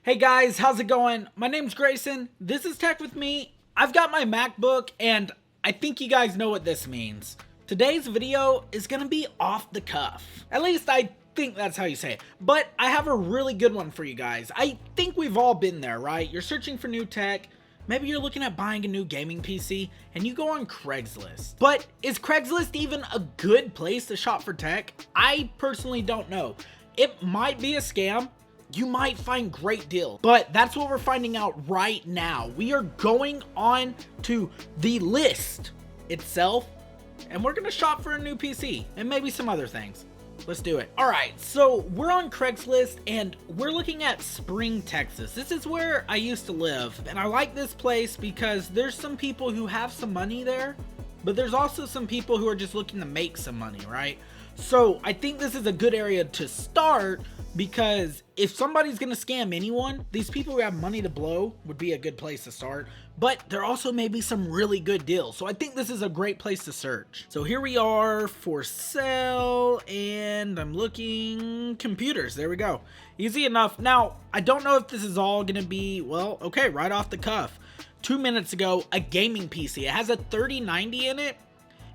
Hey guys, how's it going? My name's Grayson. This is Tech With Me. I've got my MacBook and I think you guys know what this means. Today's video is gonna be off the cuff. At least I think that's how you say it. But I have a really good one for you guys. I think we've all been there, right? You're searching for new tech. Maybe you're looking at buying a new gaming PC and you go on Craigslist. But is Craigslist even a good place to shop for tech? I personally don't know. It might be a scam. You might find great deals, but that's what we're finding out right now. We are going on to the list itself and we're gonna shop for a new PC and maybe some other things. Let's do it. All right, so we're on Craigslist and we're looking at Spring, Texas. This is where I used to live and I like this place because there's some people who have some money there, but there's also some people who are just looking to make some money, right? So I think this is a good area to start because if somebody's gonna scam anyone, these people who have money to blow would be a good place to start. But there also may be some really good deals. So I think this is a great place to search. So here we are for sale and I'm looking computers. There we go. Easy enough. Now, I don't know if this is all gonna be, well, okay, right off the cuff. 2 minutes ago, a gaming PC. It has a 3090 in it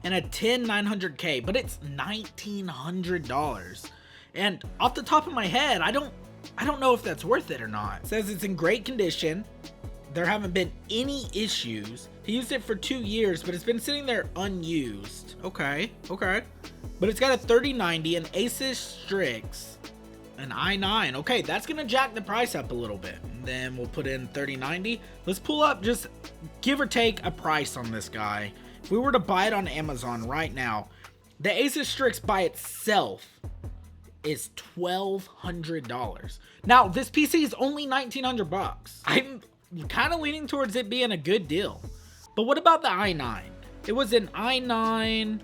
and a 10900K, but it's $1,900. And off the top of my head, I don't know if that's worth it or not. It says it's in great condition. There haven't been any issues. He used it for 2 years, but it's been sitting there unused. Okay. But it's got a 3090, an Asus Strix, an i9. Okay, that's gonna jack the price up a little bit. And then we'll put in 3090. Let's pull up, just give or take a price on this guy. If we were to buy it on Amazon right now, the Asus Strix by itself is $1,200. Now, this PC is only $1,900. I'm kind of leaning towards it being a good deal. But what about the i9? It was an i9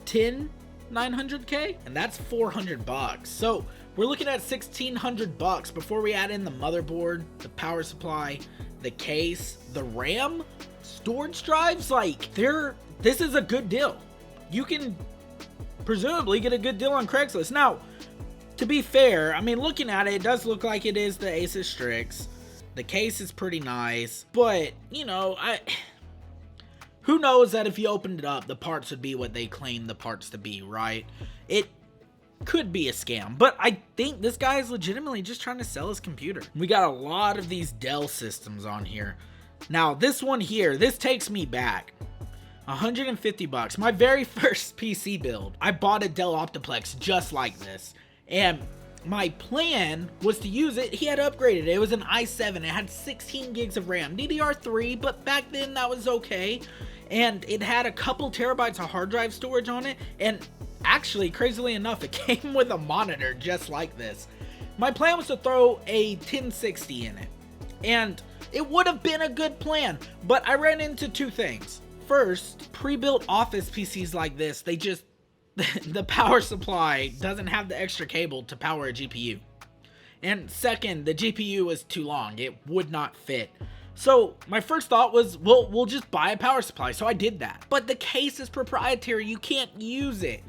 10900K, and that's $400. So we're looking at $1,600 before we add in the motherboard, the power supply, the case, the RAM, storage drives. Like, this is a good deal. You can presumably get a good deal on Craigslist. Now, to be fair, I mean, looking at it, it does look like it is the Asus Strix. The case is pretty nice, but, you know, who knows that if you opened it up, the parts would be what they claim the parts to be, right? It could be a scam, but I think this guy is legitimately just trying to sell his computer. We got a lot of these Dell systems on here. Now, this one here, this takes me back. $150. My very first PC build, I bought a Dell Optiplex just like this. And my plan was to use it. He had upgraded it. It was an i7. It had 16 gigs of RAM, DDR3, but back then that was okay. And it had a couple terabytes of hard drive storage on it. And actually, crazily enough, it came with a monitor just like this. My plan was to throw a 1060 in it. And it would have been a good plan, but I ran into two things. First, pre-built office PCs like this, they just, the power supply doesn't have the extra cable to power a GPU. And second, the GPU was too long. It would not fit. So my first thought was, well, we'll just buy a power supply. So I did that. But the case is proprietary. You can't use it.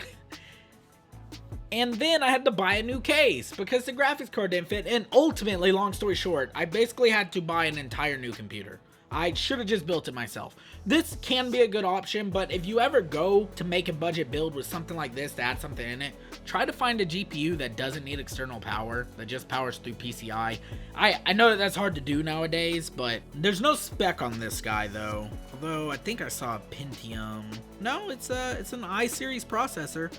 And then I had to buy a new case because the graphics card didn't fit. And ultimately, long story short, I basically had to buy an entire new computer. I should have just built it myself. This can be a good option, but if you ever go to make a budget build with something like this to add something in it, try to find a GPU that doesn't need external power, that just powers through PCI. I know that that's hard to do nowadays, but there's no spec on this guy though. Although I think I saw a Pentium. No, it's an i-series processor.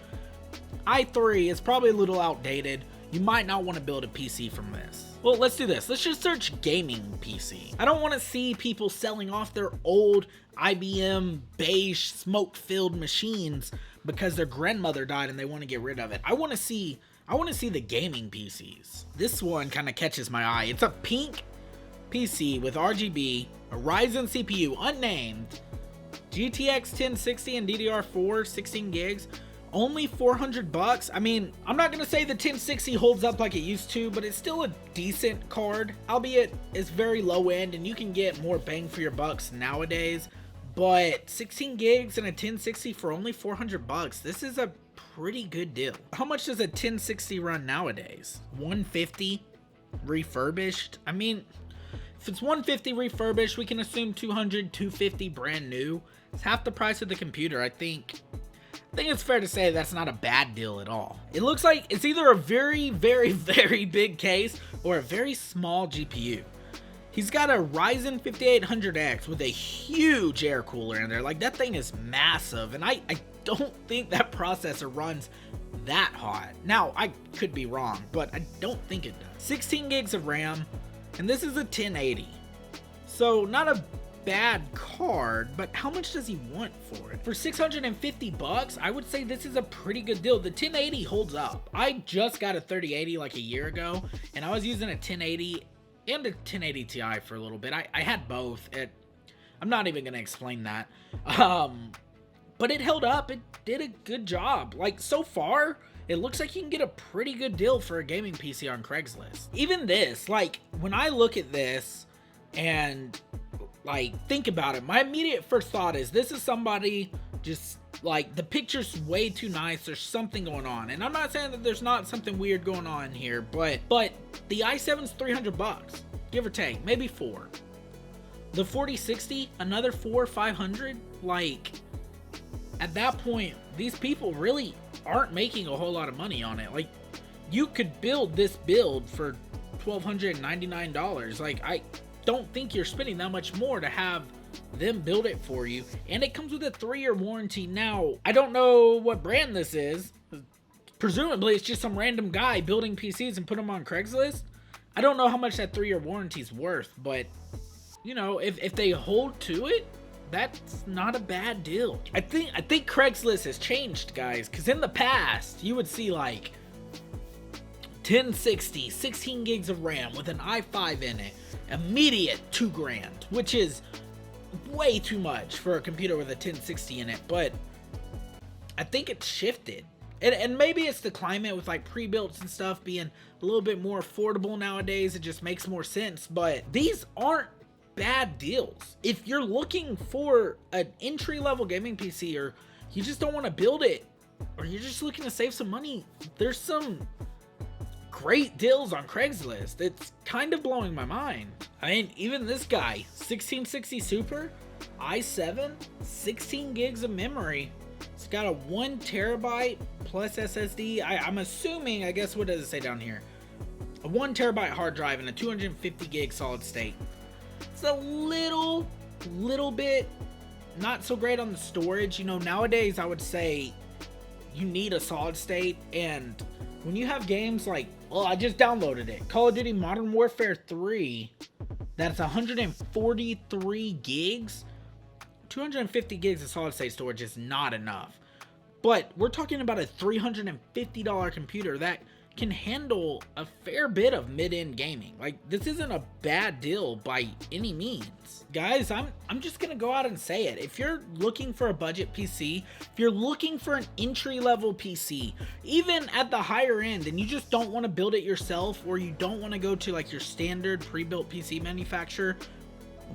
i3 is probably a little outdated. You might not want to build a PC from this. Well, let's do this. Let's just search gaming PC. I don't want to see people selling off their old IBM beige smoke-filled machines because their grandmother died and they want to get rid of it. I want to see the gaming PCs. This one kind of catches my eye. It's a pink PC with RGB, a Ryzen CPU, unnamed, GTX 1060 and DDR4, 16 gigs. Only $400. I mean, I'm not gonna say the 1060 holds up like it used to, but it's still a decent card, albeit it's very low end and you can get more bang for your bucks nowadays. But 16 gigs and a 1060 for only $400, this is a pretty good deal. How much does a 1060 run nowadays? 150? refurbished. I mean, if it's 150 refurbished, we can assume 200, 250 brand new. It's half the price of the computer. I think it's fair to say that's not a bad deal at all. It looks like it's either a very, very, very big case or a very small GPU. He's got a Ryzen 5800X with a huge air cooler in there. Like, that thing is massive, and I don't think that processor runs that hot. Now, I could be wrong, but I don't think it does. 16 gigs of RAM, and this is a 1080. So, not a bad card, but how much does he want for it? For 650 bucks, I would say this is a pretty good deal. The 1080 holds up. I just got a 3080 like a year ago, and I was using a 1080 and a 1080 Ti for a little bit. I had both. I'm not even going to explain that. But it held up. It did a good job. Like, so far, it looks like you can get a pretty good deal for a gaming PC on Craigslist. Even this, like, when I look at this and, like, think about it, my immediate first thought is this is somebody just, like, the picture's way too nice. There's something going on. And I'm not saying that there's not something weird going on here, but the i7's 300 bucks, give or take, maybe 4. The 4060, another 400, 500. Like, at that point, these people really aren't making a whole lot of money on it. Like, you could build this build for $1,299. Like, I don't think you're spending that much more to have them build it for you, and it comes with a 3-year warranty. Now, I don't know what brand this is. Presumably it's just some random guy building PCs and put them on Craigslist. I don't know how much that 3-year warranty is worth, but you know, if they hold to it, that's not a bad deal. I think Craigslist has changed, guys, because in the past you would see like 1060, 16 gigs of RAM with an i5 in it, immediate $2,000, which is way too much for a computer with a 1060 in it. But I think it's shifted, and maybe it's the climate with like pre-builts and stuff being a little bit more affordable nowadays. It just makes more sense. But these aren't bad deals. If you're looking for an entry-level gaming PC, or you just don't want to build it, or you're just looking to save some money, there's some great deals on Craigslist. It's kind of blowing my mind. I mean, even this guy, 1660 Super, i7, 16 gigs of memory. It's got a 1 terabyte plus SSD. I'm assuming, I guess, what does it say down here? A 1 terabyte hard drive and a 250 gig solid state. It's a little bit not so great on the storage. You know, nowadays I would say you need a solid state, and when you have games like, well, I just downloaded it, Call of Duty Modern Warfare 3, that's 143 gigs. 250 gigs of solid state storage is not enough. But we're talking about a $350 computer that can handle a fair bit of mid-end gaming. Like, this isn't a bad deal by any means. Guys, I'm just gonna go out and say it. If you're looking for a budget PC, if you're looking for an entry-level PC, even at the higher end, and you just don't want to build it yourself, or you don't want to go to like your standard pre-built PC manufacturer,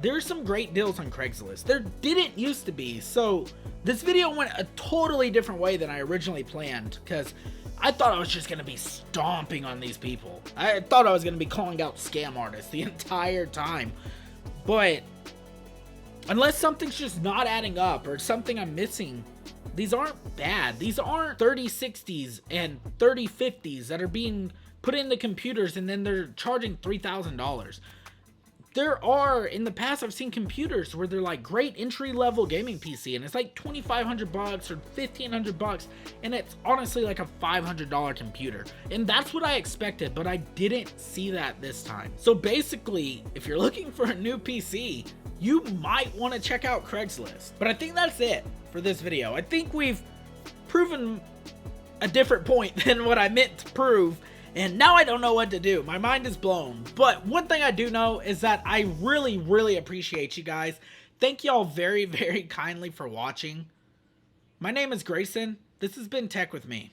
there's some great deals on Craigslist. There didn't used to be. So this video went a totally different way than I originally planned, because I thought I was just going to be stomping on these people. I thought I was going to be calling out scam artists the entire time. But unless something's just not adding up or something I'm missing, these aren't bad. These aren't 3060s and 3050s that are being put in the computers and then they're charging $3,000. There are, in the past, I've seen computers where they're like great entry-level gaming PC, and it's like $2,500 or $1,500, and it's honestly like a $500 computer. And that's what I expected, but I didn't see that this time. So basically, if you're looking for a new PC, you might want to check out Craigslist. But I think that's it for this video. I think we've proven a different point than what I meant to prove. And now I don't know what to do. My mind is blown. But one thing I do know is that I really, really appreciate you guys. Thank y'all very, very kindly for watching. My name is Grayson. This has been Tech with me.